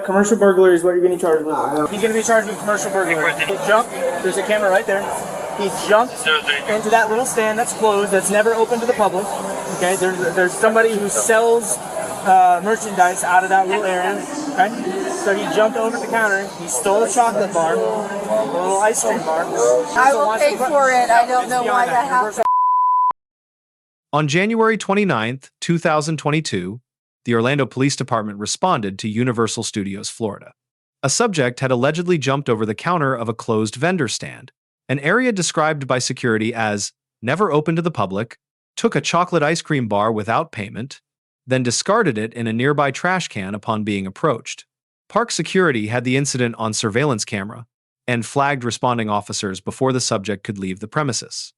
Commercial burglary is what you're getting charged with. He's going to be charged with commercial burglary. He jumped. There's a camera right there. He jumped into that little stand that's closed, that's never open to the public. Okay, there's somebody who sells merchandise out of that little area. Okay, so he jumped over the counter. He stole a chocolate bar, a little ice cream bar. I will pay for it. I don't know why that happened. On January 29th, 2022, the Orlando Police Department responded to Universal Studios, Florida. A subject had allegedly jumped over the counter of a closed vendor stand, an area described by security as never open to the public, took a chocolate ice cream bar without payment, then discarded it in a nearby trash can upon being approached. Park security had the incident on surveillance camera and flagged responding officers before the subject could leave the premises.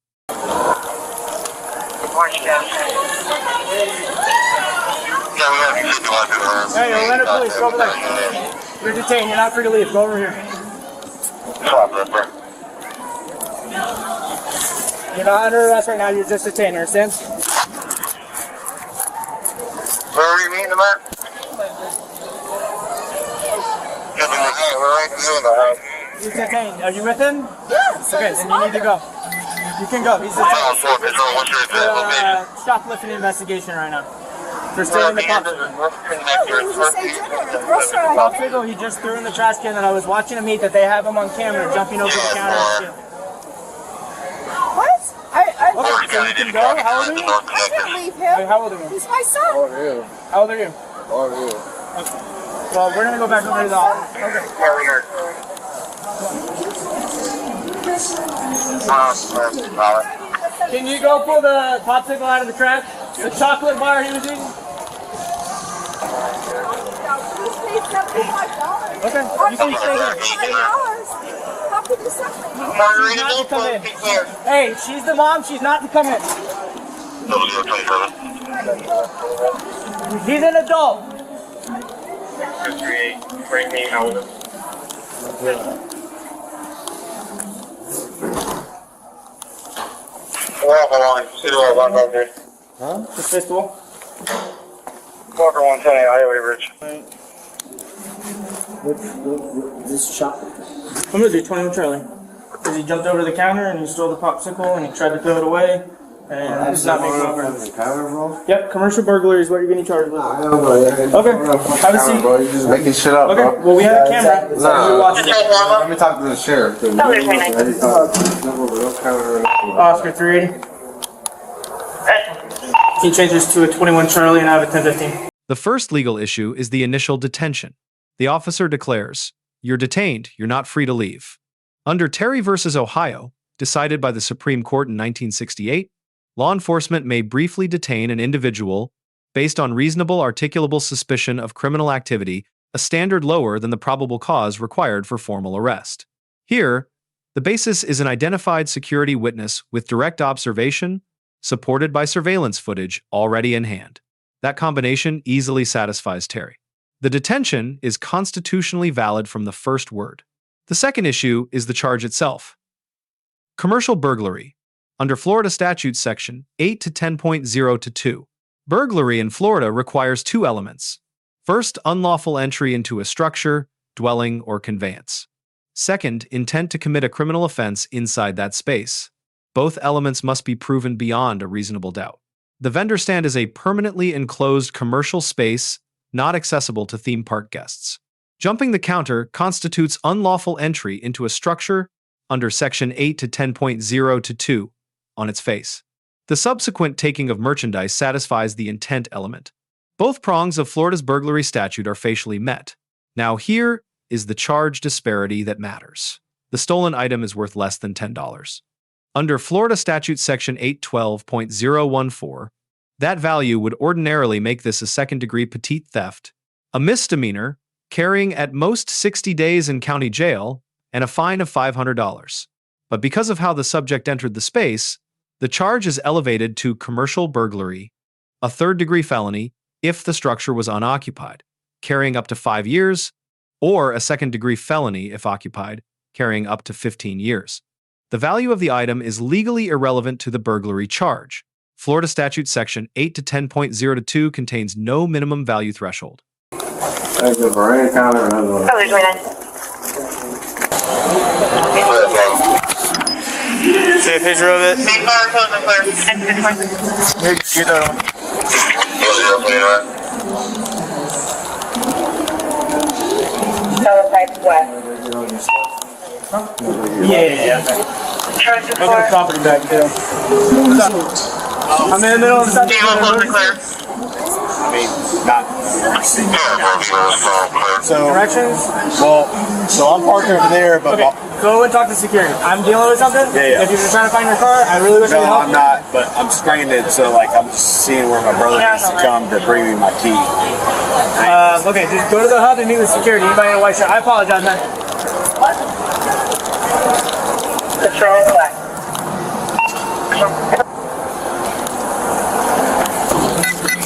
Hey, Orlando Police, go over there. You're detained. You're not free to leave. Go over here. You're not under arrest right now. You're just detained. Understand? Where are you meeting him at? He's detained. Are you with him? Yes. Okay, then you need to go. You can go. He's detained. Shoplifting investigation right now. For stealing the popsicle. Popsicle he just threw in the trash can that I was watching him eat, that they have him on camera jumping over the counter and stealing. What? Okay, so you can go? How old are you? I can't leave him. How old are you? He's my son. How old are you? Okay. Well, we're going to go back over to the office. Okay. Can you go pull the popsicle out of the trash? The chocolate bar he was eating? Okay, you can stay here. How could you sell me? Hey, she's the mom, she's not to come in. He's an adult. Huh? The fistful? Walker 110 Highway Bridge. This shot. I'm gonna do 21 Charlie. Because he jumped over the counter and he stole the popsicle and he tried to throw it away. And it's not making over. Yep, commercial burglary is what you're getting charged with. Okay, have a seat. Bro, you're just making shit up, okay, bro. well we have a camera. Let me talk to the sheriff. Oscar 380. Can you change this to a 21 Charlie and I have a 1015? The first legal issue is the initial detention. The officer declares, "You're detained, you're not free to leave." Under Terry v. Ohio, decided by the Supreme Court in 1968, law enforcement may briefly detain an individual based on reasonable articulable suspicion of criminal activity, a standard lower than the probable cause required for formal arrest. Here, the basis is an identified security witness with direct observation, supported by surveillance footage already in hand. That combination easily satisfies Terry. The detention is constitutionally valid from the first word. The second issue is the charge itself. Commercial burglary. Under Florida Statute Section 8 to 10.0-2, burglary in Florida requires two elements. First, unlawful entry into a structure, dwelling, or conveyance. Second, intent to commit a criminal offense inside that space. Both elements must be proven beyond a reasonable doubt. The vendor stand is a permanently enclosed commercial space not accessible to theme park guests. Jumping the counter constitutes unlawful entry into a structure under Section 8 to 10.0-2 on its face. The subsequent taking of merchandise satisfies the intent element. Both prongs of Florida's burglary statute are facially met. Now here is the charge disparity that matters. The stolen item is worth less than $10. Under Florida Statute Section 812.014, that value would ordinarily make this a second-degree Petit theft, a misdemeanor, carrying at most 60 days in county jail, and a fine of $500. But because of how the subject entered the space, the charge is elevated to commercial burglary, a third-degree felony if the structure was unoccupied, carrying up to 5 years, or a second-degree felony if occupied, carrying up to 15 years. The value of the item is legally irrelevant to the burglary charge. Florida Statute Section 8 to 10.0-2 contains no minimum value threshold. Exit for any kind of another one. Probably 29. See a picture of it. Main car, close and clear. Here, get that one. Teletype west. Yeah. Charge the Look at the property back too. I'm in the middle of the Vehicle close and clear. So directions? Well, so I'm parked over there, but Okay, go and talk to security. I'm dealing with something. Yeah. If you're trying to find your car, I really wish I no, could help. I'm not. But I'm stranded, so like I'm just seeing where my brother needs to come to bring me my key. Okay, just go to the hub and meet with security. Anybody in a white shirt? I apologize, man. Patrol black.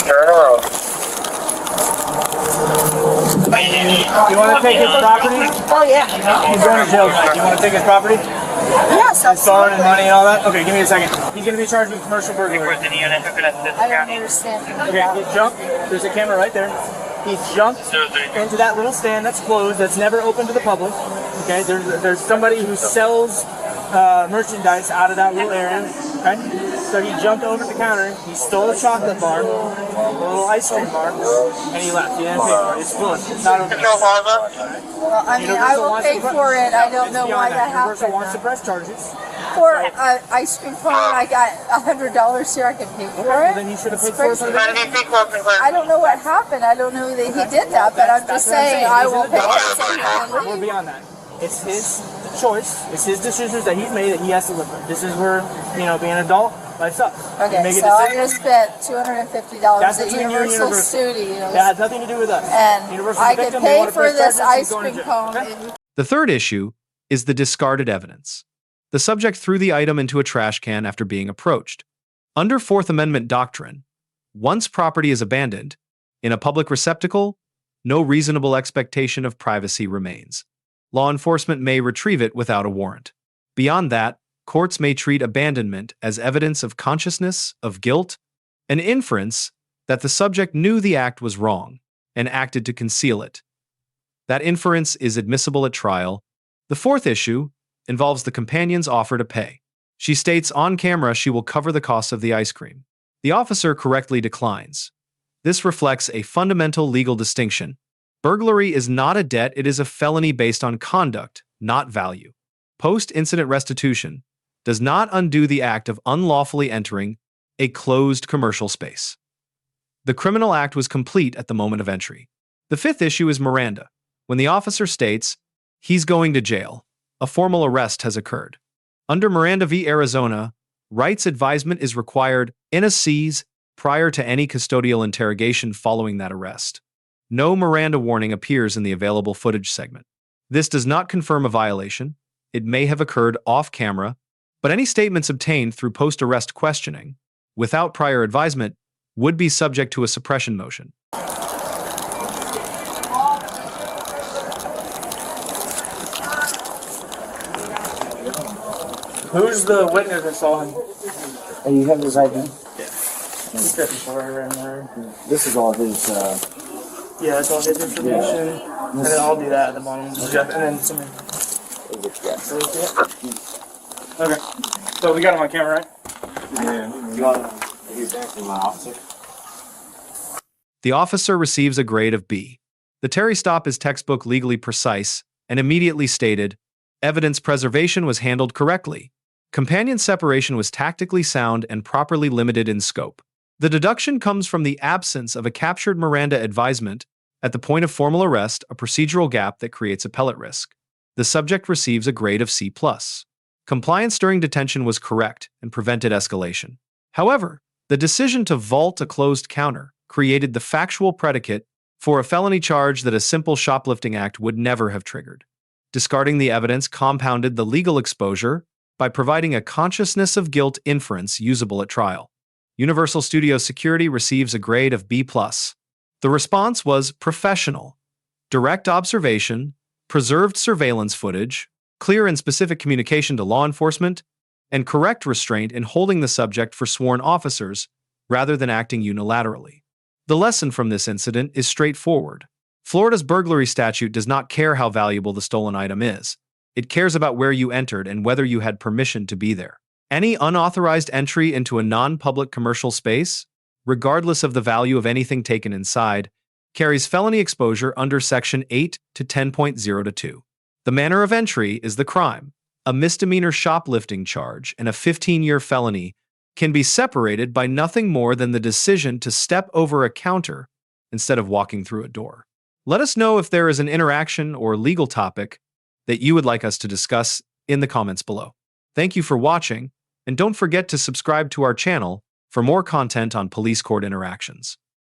Turn around. You want to take his property? Oh, yeah. He's going to jail tonight. You want to take his property? Yes, Stolen absolutely. and money and all that? Okay, give me a second. He's going to be charged with commercial burglary. I don't understand. Okay, he jumped. There's a camera right there. He jumped into that little stand that's closed, that's never open to the public. Okay, there's somebody who sells merchandise out of that little area. Okay, so he jumped over the counter. He stole a chocolate bar, a little ice cream bar, and he left. He didn't pay for it. It's closed. It's not open. Control plaza. Well, I mean, I will pay for it. I don't know why that Universal happened. wants to press charges. For an ice cream cone, I got $100 here. I can pay for Well, it. then he should have paid It's for it. crazy. 90 feet close and clear. I don't know what happened. I don't know that he did that, but I'm just saying I will pay it so he can We're leave. beyond that. It's his choice. It's his decisions that he's made that he has to live with. This is where, being an adult, life sucks. You Okay, make a so I'm decision. gonna spend $250 That's at between you and Universal Universal. Studios, That has nothing to do with us. and Universal's I a can victim. They pay want to for press this charges, he's ice going to cream jail. cone. Okay? and The third issue is the discarded evidence. The subject threw the item into a trash can after being approached. Under Fourth Amendment doctrine, once property is abandoned in a public receptacle, no reasonable expectation of privacy remains. Law enforcement may retrieve it without a warrant. Beyond that, courts may treat abandonment as evidence of consciousness of guilt, an inference that the subject knew the act was wrong and acted to conceal it. That inference is admissible at trial. The fourth issue involves the companion's offer to pay. She states on camera she will cover the cost of the ice cream. The officer correctly declines. This reflects a fundamental legal distinction. Burglary is not a debt, it is a felony based on conduct, not value. Post-incident restitution does not undo the act of unlawfully entering a closed commercial space. The criminal act was complete at the moment of entry. The fifth issue is Miranda. When the officer states, he's going to jail, a formal arrest has occurred. Under Miranda v. Arizona, rights advisement is required in a seize prior to any custodial interrogation following that arrest. No Miranda warning appears in the available footage segment. This does not confirm a violation. It may have occurred off-camera, but any statements obtained through post-arrest questioning, without prior advisement, would be subject to a suppression motion. Who's the witness that saw him? You have his ID? This is all his, Yeah, that's all his information. And then I'll do that at the bottom. And then something. Okay. So we got him on camera, right? Yeah. You want to hear back from my officer? The officer receives a grade of B. The Terry stop is textbook legally precise and immediately stated, evidence preservation was handled correctly. Companion separation was tactically sound and properly limited in scope. The deduction comes from the absence of a captured Miranda advisement at the point of formal arrest, a procedural gap that creates appellate risk. The subject receives a grade of C+. Compliance during detention was correct and prevented escalation. However, the decision to vault a closed counter created the factual predicate for a felony charge that a simple shoplifting act would never have triggered. Discarding the evidence compounded the legal exposure by providing a consciousness of guilt inference usable at trial. Universal Studio Security receives a grade of B+. The response was professional, direct observation, preserved surveillance footage, clear and specific communication to law enforcement, and correct restraint in holding the subject for sworn officers rather than acting unilaterally. The lesson from this incident is straightforward. Florida's burglary statute does not care how valuable the stolen item is. It cares about where you entered and whether you had permission to be there. Any unauthorized entry into a non-public commercial space, regardless of the value of anything taken inside, carries felony exposure under Section 8 to 10.0-2. The manner of entry is the crime. A misdemeanor shoplifting charge and a 15-year felony can be separated by nothing more than the decision to step over a counter instead of walking through a door. Let us know if there is an interaction or legal topic that you would like us to discuss in the comments below. Thank you for watching, and don't forget to subscribe to our channel for more content on police court interactions.